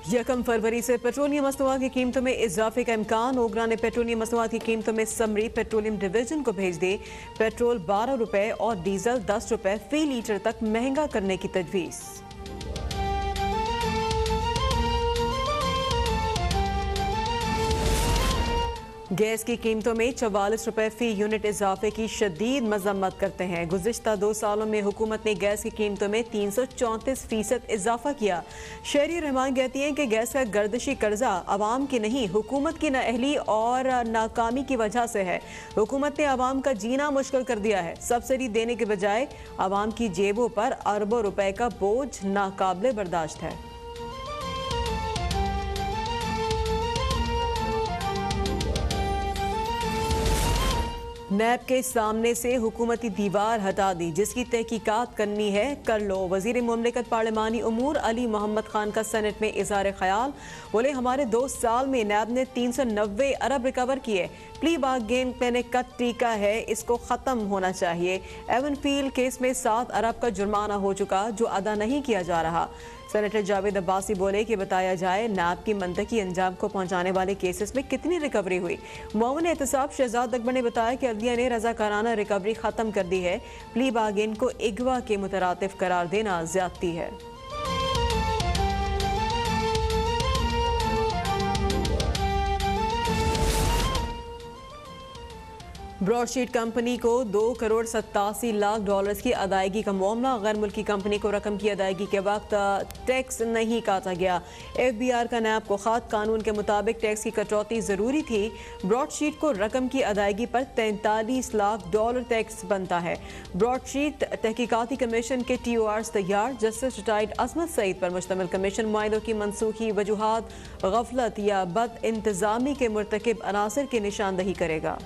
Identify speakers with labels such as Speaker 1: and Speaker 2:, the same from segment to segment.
Speaker 1: 1 फरवरी से पेट्रोलियम मसनूआत की कीमतों में इजाफे का इम्कान। ओगरा ने पेट्रोलियम मसनूआत की कीमतों में समरी पेट्रोलियम डिवीजन को भेज दी। पेट्रोल 12 रुपए और डीजल 10 रुपए फी लीटर तक महंगा करने की तजवीज़। गैस की कीमतों में 44 रुपए फी यूनिट इजाफे की शदीद मजम्मत करते हैं। गुज़िश्ता 2 सालों में हुकूमत ने गैस की कीमतों में 334% इजाफा किया। शहरी रहमान कहती हैं कि गैस का गर्दिशी कर्जा आवाम की नहीं, हुकूमत की नाअहली और नाकामी की वजह से है। हुकूमत ने आवाम का जीना मुश्किल कर दिया है। सब्सिडी देने के बजाय आवाम की जेबों पर अरबों रुपए का बोझ नाकाबिले बर्दाश्त है। नैब के सामने से हुकूमती दीवार हटा दी, जिसकी तहकीकात करनी है कर लो। वजीर मुमलिकत पार्लिमानी उमूर अली मोहम्मद खान का सेनेट में इज़हार ख्याल। बोले हमारे 2 साल में नैब ने 390 अरब रिकवर किए। प्ली बार्गेन मैंने कट टीका है, इसको ख़त्म होना चाहिए। एवनफील्ड केस में 7 अरब का जुर्माना हो चुका जो अदा नहीं किया जा रहा। सेनेटर जावेद अब्बासी बोले कि बताया जाए नैब की मंतकी अंजाम को पहुंचाने वाले केसेस में कितनी रिकवरी हुई। मुआविन एहतसाब शहजाद अकबर ने बताया कि अदलिया ने रजाकाराना रिकवरी ख़त्म कर दी है। प्ली बार्गेन को इगवा के मुतरातिफ करार देना ज्यादती है। ब्रॉडशीट कंपनी को 2,87 करोड़ की अदायगी का मामला। गैर मुल्की कंपनी को रकम की अदायगी के वक्त टैक्स नहीं काटा गया। FBR का नैब को ख़त, कानून के मुताबिक टैक्स की कटौती ज़रूरी थी। ब्रॉडशीट को रकम की अदायगी पर 43 लाख डॉलर टैक्स बनता है। ब्रॉडशीट तहकीकाती कमीशन के TORs तैयार। जस्टिस रिटायर्ड असमत सईद पर मुश्तमिल कमीशन मुआहिदों की मनसूखी वजूहात, गफलत या बद इंतज़ामी के मुर्तकिब अनासर की निशानदही करेगा।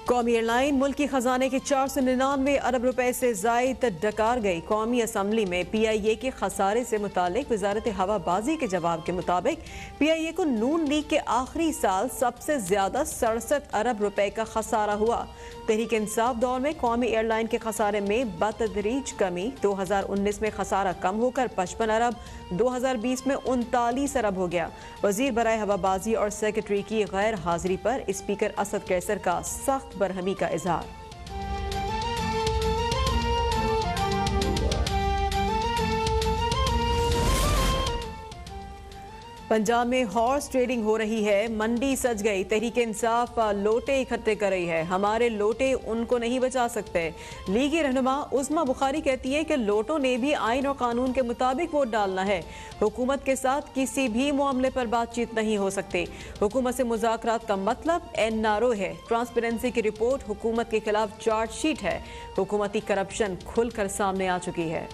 Speaker 1: कौमी एयरलाइन मुल्क की खजाने के 499 अरब रुपए से जायद डकार गई। कौमी असम्बली में PIA के खसारे से मुतालिक वजारत हवाबाजी के जवाब के मुताबिक PIA को नून लीग के आखिरी साल सबसे ज्यादा 67 अरब रुपए का खसारा हुआ। तहरीक इंसाफ दौर में कौमी एयरलाइन के खसारे में बतदरीज कमी। 2019 में खसारा कम होकर 55 अरब, 2020 में 39 अरब हो गया। वजीर बराए हवाबाजी और सेक्रेटरी की गैर हाजिरी पर स्पीकर असद कैसर का सख्त बरहमी का इजहार। पंजाब में हॉर्स ट्रेडिंग हो रही है, मंडी सज गई। तहरीक इंसाफ लोटे इकट्ठे कर रही है। हमारे लोटे उनको नहीं बचा सकते। लीगी रहनुमा उस्मा बुखारी कहती है कि लोटों ने भी आइन और कानून के मुताबिक वोट डालना है। हुकूमत के साथ किसी भी मामले पर बातचीत नहीं हो सकती। हुकूमत से मुज़ाकरात का मतलब NRO है। ट्रांसपेरेंसी की रिपोर्ट हुकूमत के खिलाफ चार्जशीट है। हुकूमती करप्शन खुलकर सामने आ चुकी है।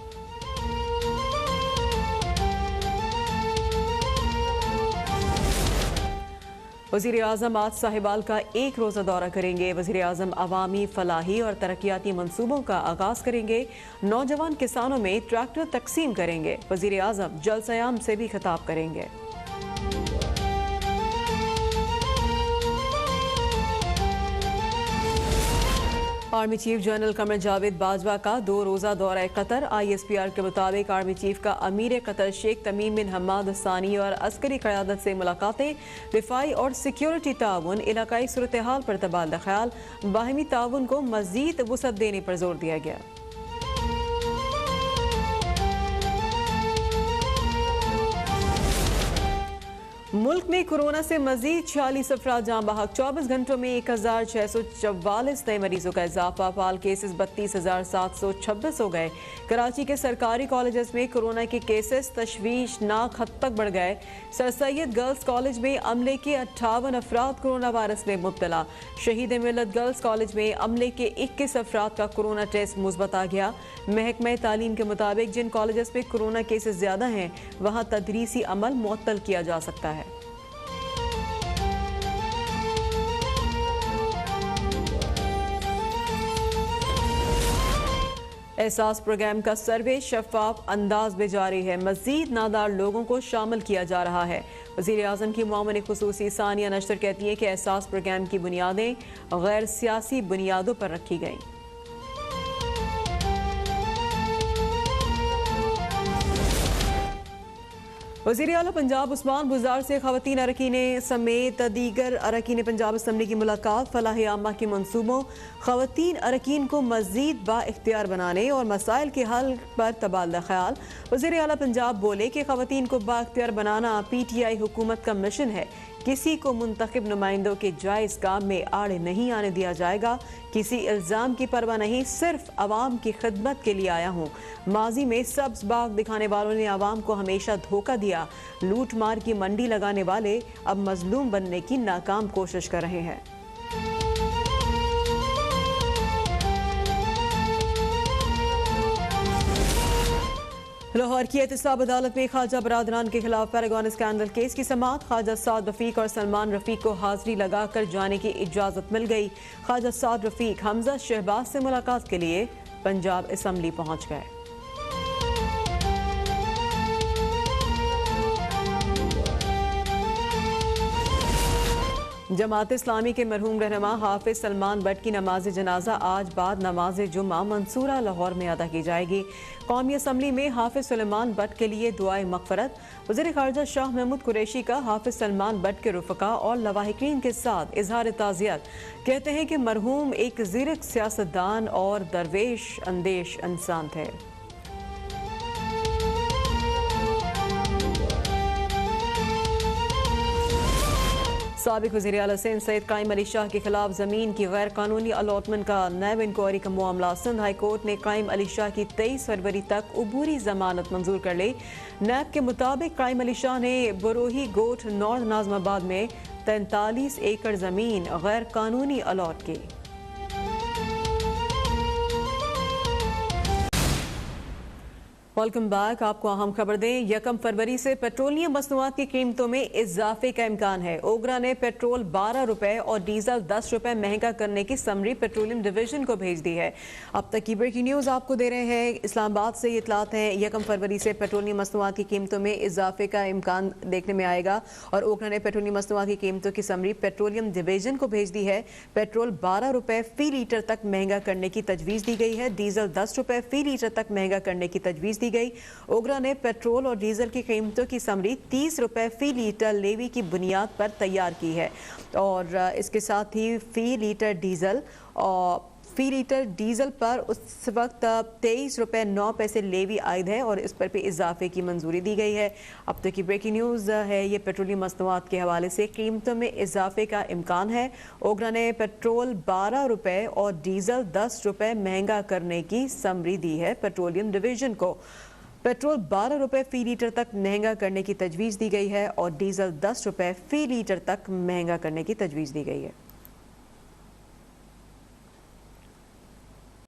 Speaker 1: वज़ीर आज़म आज साहिबाल का 1 रोज़ा दौरा करेंगे। वज़ीर आज़म अवामी फलाही और तरक्याती मंसूबों का आगाज़ करेंगे। नौजवान किसानों में ट्रैक्टर तकसीम करेंगे। वज़ीर आज़म जलसयाम से भी खिताब करेंगे। Army chief general Qamar Javed Bajwa का 2 रोज़ा दौरा कतर। ISPR के मुताबिक आर्मी चीफ का अमीर कतर शेख तमीम बिन हम्माद सानी और अस्करी क़यादत से मुलाकातें। दिफाई और सिक्योरिटी ताउन, इलाकाई सूरत हाल पर तबादला ख्याल, बाहमी ताउन को मज़ीद वुसअत देने पर जोर दिया गया। मुल्क में कोरोना से मजीद 46 अफराद जाँ बहक। 24 घंटों में 1644 नए मरीजों का इजाफा। फाल केसेस 32,726 हो गए। कराची के सरकारी कॉलेजेस में कोरोना के केसेस तशवीशनाक हद तक बढ़ गए। सर सैयद गर्ल्स कॉलेज में अमले के 58 अफराद कोरोना वायरस में मुब्तला। शहीद मिल्लत गर्ल्स कॉलेज में अमले के 21 अफराद का कोरोना टेस्ट मुस्बत आ गया। महकमा तालीम के मुताबिक जिन कॉलेजेस में कोरोना केसेस ज्यादा हैं वहाँ तदरीसी अमल मुअत्तल किया जा सकता है। एहसास प्रोग्राम का सर्वे शफाफ अंदाज में जारी है। मजीद नादार लोगों को शामिल किया जा रहा है। वज़ीर आज़म की मुआविन खुसूसी सानिया नश्तर कहती है कि एहसास प्रोग्राम की बुनियादें गैर सियासी बुनियादों पर रखी गईं। वज़ीर आला पंजाब उस्मान बुज़दार से ख़वातीन अरकान समेत दीगर अरकान पंजाब असम्बली की मुलाकात। फलाह आमा के मनसूबों, ख़वातीन अरकान को मज़ीद बाइख्तियार बनाने और मसाइल के हल पर तबादला ख्याल। वज़ीर आला पंजाब बोले कि ख़वातीन को बाइख्तियार बनाना PTI हुकूमत का मिशन है। किसी को मुंतखब नुमाइंदों के जायज़ काम में आड़े नहीं आने दिया जाएगा। किसी इल्ज़ाम की परवाह नहीं, सिर्फ अवाम की खिदमत के लिए आया हूँ। माजी में सब्ज़ बाग दिखाने वालों ने अवाम को हमेशा धोखा दिया। लूट मार की मंडी लगाने वाले अब मजलूम बनने की नाकाम कोशिश कर रहे हैं। लाहौर की एहतसाब अदालत में ख्वाजा बरादरान के खिलाफ पैरागॉन स्कैंडल केस की समाअत। ख्वाजा साद रफीक और सलमान रफीक को हाजिरी लगाकर जाने की इजाज़त मिल गई। ख्वाजा साद रफीक हमजा शहबाज से मुलाकात के लिए पंजाब असम्बली पहुंच गए। जमात इस्लामी के मरहूम रहनुमा हाफिज सलमान बट की नमाज जनाजा आज बाद नमाज जुम्मा मंसूरा लाहौर में अदा की जाएगी। कौमी असम्बली में हाफिज सलमान बट के लिए दुआए मग़फ़रत। वज़ीर ख़ारजा शाह महमूद कुरैशी का हाफिज सलमान बट के रुफ़क़ा और लवाहिकीन के साथ इज़हार ताज़ियत। कहते हैं कि मरहूम एक ज़ीरक सियासतदान और दरवेश अंदेश इंसान थे। साबिक़ वज़ीर आला सिंध सैयद कायम अली शाह के खिलाफ ज़मीन की गैर कानूनी अलॉटमेंट का नैब इंक्वायरी का मामला। सिंध हाई कोर्ट ने कायम अली शाह की 23 फरवरी तक उबूरी जमानत मंजूर कर ली। नैब के मुताबिक कायम अली शाह ने बरोही गोठ नॉर्थ नाज़माबाद में 43 एकड़ ज़मीन गैर कानूनी अलॉट की। Welcome back. आपको अहम खबर दें, 1 फरवरी से पेट्रोलियम मसनूआत की कीमतों में इजाफे का इम्कान है। ओगरा ने पेट्रोल 12 रुपए और डीजल 10 रुपए महंगा करने की समरी पेट्रोलियम डिवीजन को भेज दी है। अब तक की ब्रेकिंग न्यूज़ आपको दे रहे हैं इस्लामाबाद से। इतलात हैं 1 फरवरी से पेट्रोलियम मसनूआत की कीमतों में इजाफे का इम्कान देखने में आएगा और ओगरा ने पेट्रोलियम मसनूआत की कीमतों की समरी पेट्रोलियम डिवीजन को भेज दी है। पेट्रोल 12 रुपए फी लीटर तक महंगा करने की तजवीज़ दी गई है। डीजल 10 रुपए फी लीटर तक महंगा करने की तजवीज़ दी गई। ओगरा ने पेट्रोल और डीजल की कीमतों की समरी 30 रुपए फी लीटर लेवी की बुनियाद पर तैयार की है और इसके साथ ही फी लीटर डीजल पर उस वक्त 23 रुपए 9 पैसे लेवी आयद है और इस पर भी इजाफे की मंजूरी दी गई है। अब तक की ब्रेकिंग न्यूज़ है ये पेट्रोलियम मसनूआत के हवाले से कीमतों में इजाफे का इम्कान है। ओगरा ने पेट्रोल 12 रुपए और डीजल 10 रुपए महंगा करने की समरी दी है पेट्रोलियम डिवीजन को। पेट्रोल 12 रुपए फी लीटर तक महंगा करने की तजवीज़ दी गई है और डीजल 10 रुपए फी लीटर तक महंगा करने की तजवीज़ दी गई है।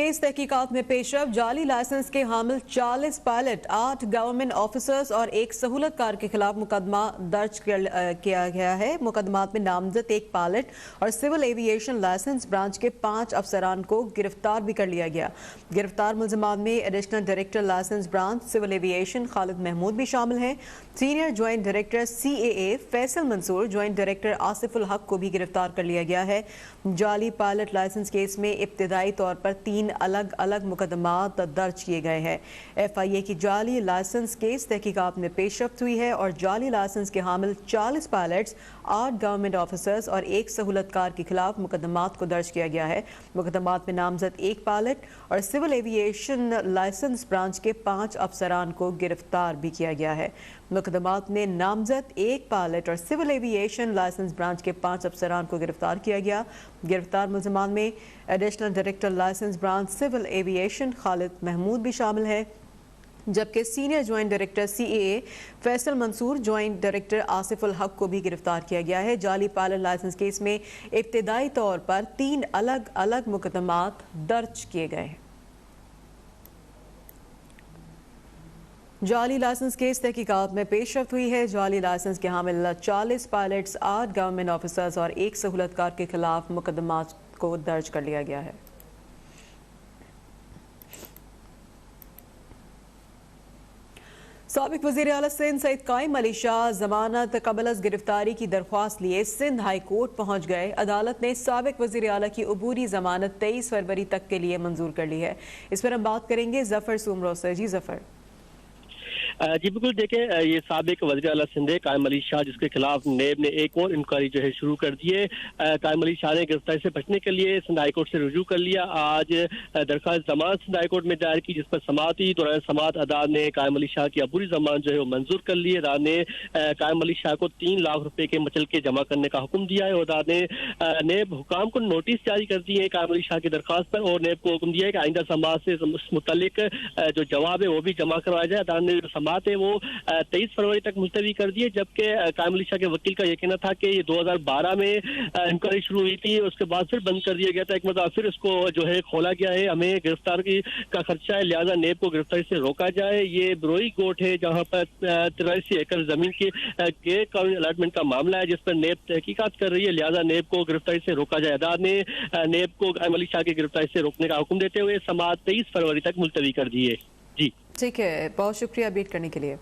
Speaker 1: इस तहकीकात में पेशरफ, जाली लाइसेंस के हामिल 40 पायलट, 8 गवर्नमेंट ऑफिसर्स और 1 सहूलतकार के खिलाफ मुकदमा दर्ज किया गया है। मुकदमात में नामजद 1 पायलट और सिविल एविएशन लाइसेंस ब्रांच के 5 अफसरान को गिरफ्तार भी कर लिया गया। गिरफ्तार मुलजमान में additional director licence branch civil aviation Khalid Mahmood भी शामिल हैं। Senior joint director CAA Faisal Mansoor, joint director Asiful Haq को भी गिरफ्तार कर लिया गया है। जाली पायलट लाइसेंस केस में इब्तिदाई तौर पर 3 अलग अलग मुकदमात दर्ज किए गए हैं। FIA की जाली लाइसेंस केस तहकीकात में पेशरफ्त हुई है और जाली लाइसेंस के हामिल 40 पायलट्स, 8 गवर्नमेंट ऑफिसर्स और 1 सहूलतकार के खिलाफ मुकदमात को दर्ज किया गया है। मुकदमात में नामजद 1 पायलट और सिविल एविएशन लाइसेंस ब्रांच के 5 अफसरान को गिरफ्तार भी किया गया है। मुकदमात में नामजद 1 पायलट और सिविल एविएशन लाइसेंस ब्रांच के 5 अफसरान को गिरफ्तार किया गया। गिरफ्तार मुलजमान में additional director licence branch civil aviation Khalid Mahmood भी शामिल है, जबकि senior joint director CAA Faisal Mansoor, joint director Asiful Haq को भी गिरफ्तार किया गया है। जाली पायलट लाइसेंस केस में इब्तिदाई तौर पर 3 अलग अलग मुकदमात दर्ज किए गए हैं। जाली लाइसेंस केस तहकीकात में पेशरफ्त हुई है। जाली लाइसेंस के हामिल 40 पायलट्स, 8 गवर्नमेंट ऑफिसर्स और 1 सहूलतकार के खिलाफ मुकदमात को दर्ज कर लिया गया है। साबिक वज़ीर आला सिंध सैयद कायम अली शाह जमानत कबल गिरफ्तारी की दरख्वास्त लिए सिंध हाई कोर्ट पहुंच गए। अदालत ने साबिक वज़ीर आला की अबूरी जमानत 23 फरवरी तक के लिए मंजूर कर ली है। इस पर हम बात करेंगे जफर सुमरो से। जी जफर।
Speaker 2: जी बिल्कुल, देखें ये साबिक वज़ीर आला सिंध कायम अली शाह, जिसके खिलाफ नेब ने एक और इंक्वायरी जो है शुरू कर दी है। कायम अली शाह ने गिरफ्तारी से बचने के लिए सिंध हाई कोर्ट से रुजू कर लिया। आज दरख्वास्त जमानत सिंध हाई कोर्ट में दायर की, जिस पर समाअत हुई। दौरान समाअत अदालत ने कायम अली शाह की अबूरी जमानत जो है वो मंजूर कर ली है। अदालत ने कायम अली शाह को 3 लाख रुपए के मचलके जमा करने का हुक्म दिया है। और अदालत ने नेब हुकाम को नोटिस जारी कर दिए है कायम अली शाह की दरख्वास्त पर, और नेब को हुक्म दिया है कि आइंदा समाअत से उस मुतल्लिक जो जवाब है वो भी जमा करवाया जाए। अदालत ने जो समाअत है वो 23 फरवरी तक मुलतवी कर दी है, जबकि कायम अली शाह के वकील का ये कहना था कि ये 2012 में इंक्वायरी शुरू हुई थी, उसके बाद फिर बंद कर दिया गया था। एक मतलब फिर इसको जो है खोला गया है। हमें गिरफ्तारी का खर्चा है, लिहाजा नेब को गिरफ्तारी से रोका जाए। ये ब्रोई कोर्ट है जहाँ पर 83 एकड़ जमीन के गैर कानूनी अलॉटमेंट का मामला है, जिस पर नेब तहकीकात कर रही है। लिहाजा नेब को गिरफ्तारी से रोका जाए। अदालत ने नेब को कायम अली शाह की गिरफ्तारी से रोकने का हुक्म देते हुए समाअत 23 फरवरी तक मुलतवी कर दी है। जी
Speaker 1: ठीक है, बहुत शुक्रिया अपडेट करने के लिए।